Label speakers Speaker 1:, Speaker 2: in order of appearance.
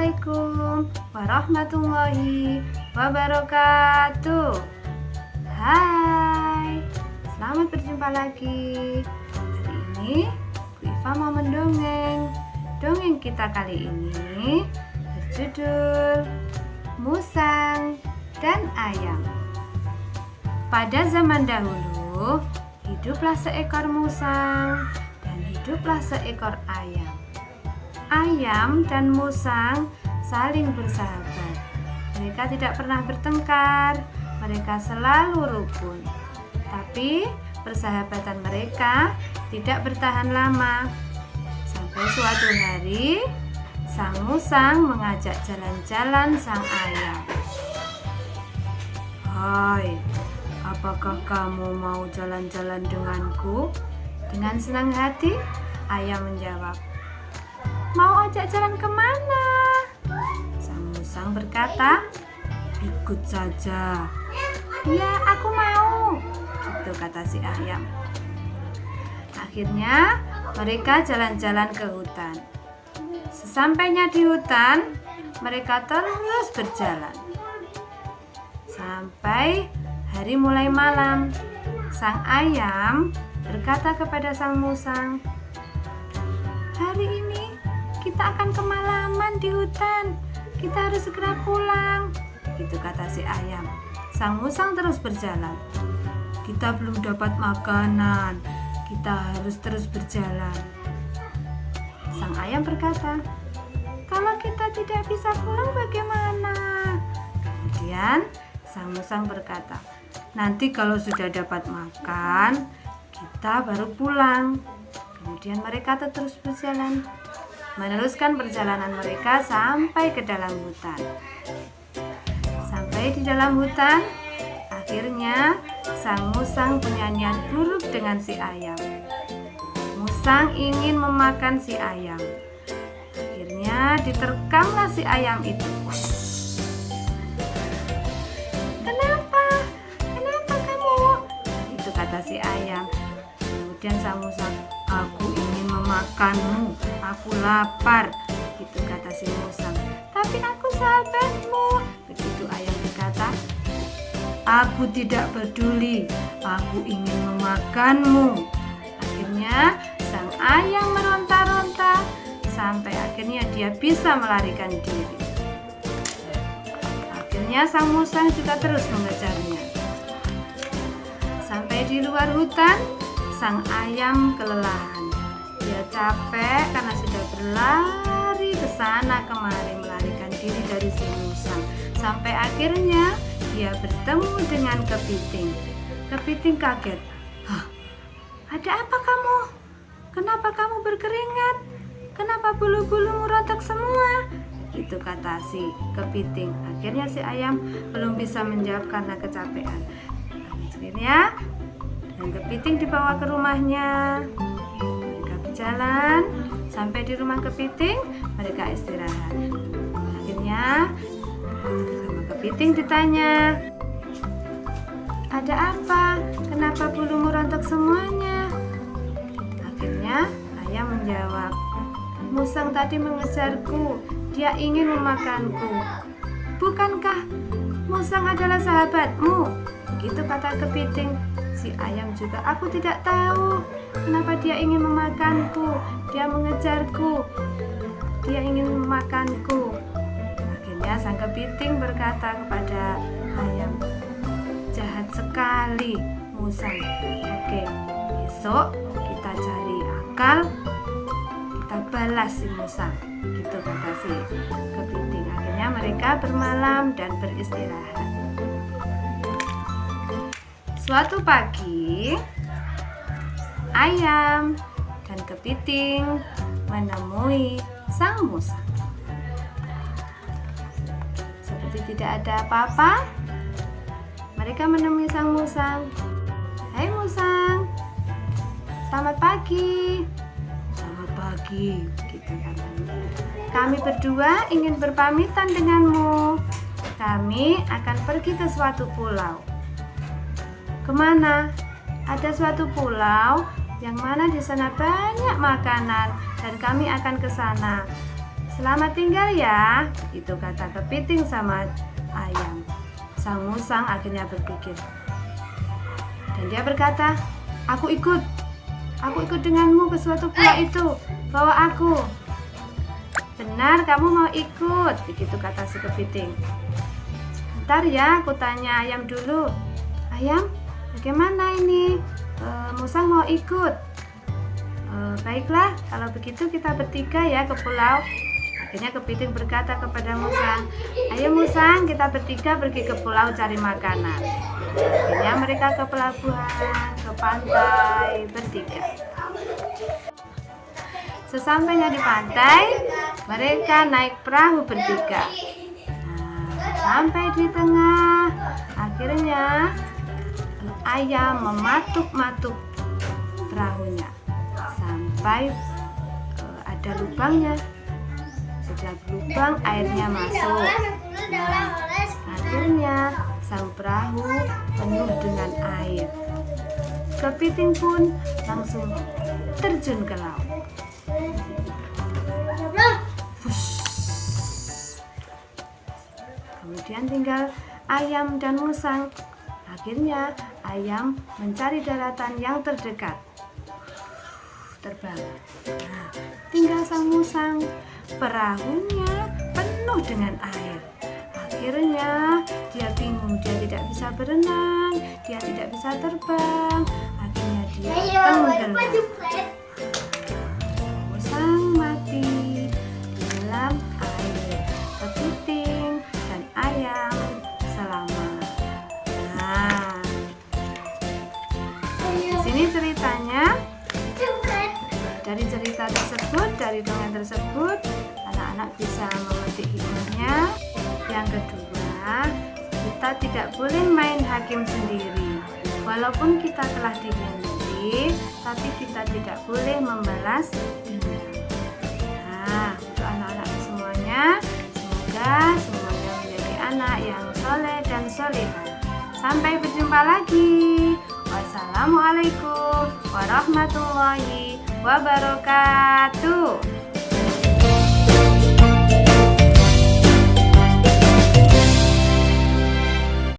Speaker 1: Assalamualaikum warahmatullahi wabarakatuh. Hai, selamat berjumpa lagi. Hari ini Bu Iva mau mendongeng. Dongeng kita kali ini berjudul Musang dan Ayam. Pada zaman dahulu, hiduplah seekor musang dan hiduplah seekor ayam. Ayam dan musang saling bersahabat. Mereka tidak pernah bertengkar, mereka selalu rukun. Tapi persahabatan mereka tidak bertahan lama. Sampai suatu hari, sang musang mengajak jalan-jalan sang ayam. "Hai, apakah kamu mau jalan-jalan denganku?" Dengan senang hati, ayam menjawab. "Mau ajak jalan kemana?" Sang musang berkata, "Ikut saja." "Ya, aku mau," gitu kata si ayam. Akhirnya mereka jalan-jalan ke hutan. Sesampainya di hutan, mereka terus berjalan. Sampai hari mulai malam, sang ayam berkata kepada sang musang, "Hari ini kita akan kemalaman di hutan. Kita harus segera pulang," gitu kata si ayam. Sang musang terus berjalan. "Kita belum dapat makanan. Kita harus terus berjalan." Sang ayam berkata, "Kalau kita tidak bisa pulang bagaimana?" Kemudian sang musang berkata, "Nanti kalau sudah dapat makan, kita baru pulang." Kemudian mereka terus berjalan, meneruskan perjalanan mereka sampai ke dalam hutan. Sampai di dalam hutan, akhirnya sang musang punya niat buruk dengan si ayam. Musang ingin memakan si ayam. Akhirnya diterkamlah si ayam itu. "Kenapa? Kenapa kamu?" Itu kata si ayam. Kemudian sang musang, "Aku ingin memakanmu, aku lapar," gitu kata si musang. "Tapi aku sahabatmu," begitu ayam berkata. "Aku tidak peduli, aku ingin memakanmu." Akhirnya sang ayam meronta-ronta sampai akhirnya dia bisa melarikan diri. Akhirnya sang musang juga terus mengejarnya. Sampai di luar hutan, sang ayam kelelahan. Dia capek karena sudah berlari ke sana kemari melarikan diri dari si musang. Sampai akhirnya dia bertemu dengan kepiting. Kepiting kaget. "Hah, ada apa kamu? Kenapa kamu berkeringat? Kenapa bulu-bulumu rontok semua?" Itu kata si kepiting. Akhirnya si ayam belum bisa menjawab karena kecapean. Akhirnya dan kepiting dibawa ke rumahnya. Mereka berjalan sampai di rumah kepiting, mereka istirahat. Akhirnya sama kepiting ditanya, "Ada apa? Kenapa bulumu rontok semuanya?" Akhirnya ayam menjawab, "Musang tadi mengejarku, dia ingin memakanku." "Bukankah musang adalah sahabatmu?" Begitu kata kepiting. Si ayam juga, "Aku tidak tahu kenapa dia ingin memakanku. Dia mengejarku, dia ingin memakanku." Akhirnya sang kepiting berkata kepada ayam, "Jahat sekali musang. Oke, besok kita cari akal, kita balas si musang." Gitu kata si kepiting. Akhirnya mereka bermalam dan beristirahat. Suatu pagi, ayam dan kepiting menemui sang musang. Seperti tidak ada apa-apa, mereka menemui sang musang. "Hai musang, selamat pagi." "Selamat pagi," gitu katanya. "Kami berdua ingin berpamitan denganmu. Kami akan pergi ke suatu pulau." "Kemana?" "Ada suatu pulau yang mana di sana banyak makanan dan kami akan ke sana. Selamat tinggal ya, itu kata kepiting sama ayam. Sang musang akhirnya berpikir. Dan dia berkata, aku ikut denganmu ke suatu pulau itu, bawa aku. Benar, kamu mau ikut, begitu kata si kepiting. Sebentar ya, aku tanya ayam dulu. Ayam, bagaimana ini? Musang mau ikut. Baiklah, kalau begitu kita bertiga ya ke pulau. Akhirnya kepiting berkata kepada musang, ayo musang, kita bertiga pergi ke pulau cari makanan. Akhirnya mereka ke pelabuhan, ke pantai bertiga. Sesampainya di pantai, mereka naik perahu bertiga. Sampai di tengah, akhirnya ayam mematuk-matuk perahunya sampai ada lubangnya. Setelah berlubang, airnya masuk. Akhirnya sang perahu penuh dengan air. Kepiting pun langsung terjun ke laut. Kemudian tinggal ayam dan musang. Akhirnya ayam mencari daratan yang terdekat. Terbang. Nah, tinggal sang musang. Perahunya penuh dengan air. Akhirnya dia bingung, dia tidak bisa berenang, dia tidak bisa terbang. Akhirnya dia tenggelam. Musang mati di dalam air. Kepiting dan ayam selamat. Nah, di sini ceritanya. Dari cerita tersebut, dari dongeng tersebut, anak-anak bisa memetik hikmahnya. Yang kedua, kita tidak boleh main hakim sendiri. Walaupun kita telah dimiliki, tapi kita tidak boleh membalas dendam. Nah, untuk anak-anak semuanya, semoga semuanya menjadi anak yang soleh dan solehah. Sampai berjumpa lagi. Wassalamualaikum warahmatullahi wabarakatuh.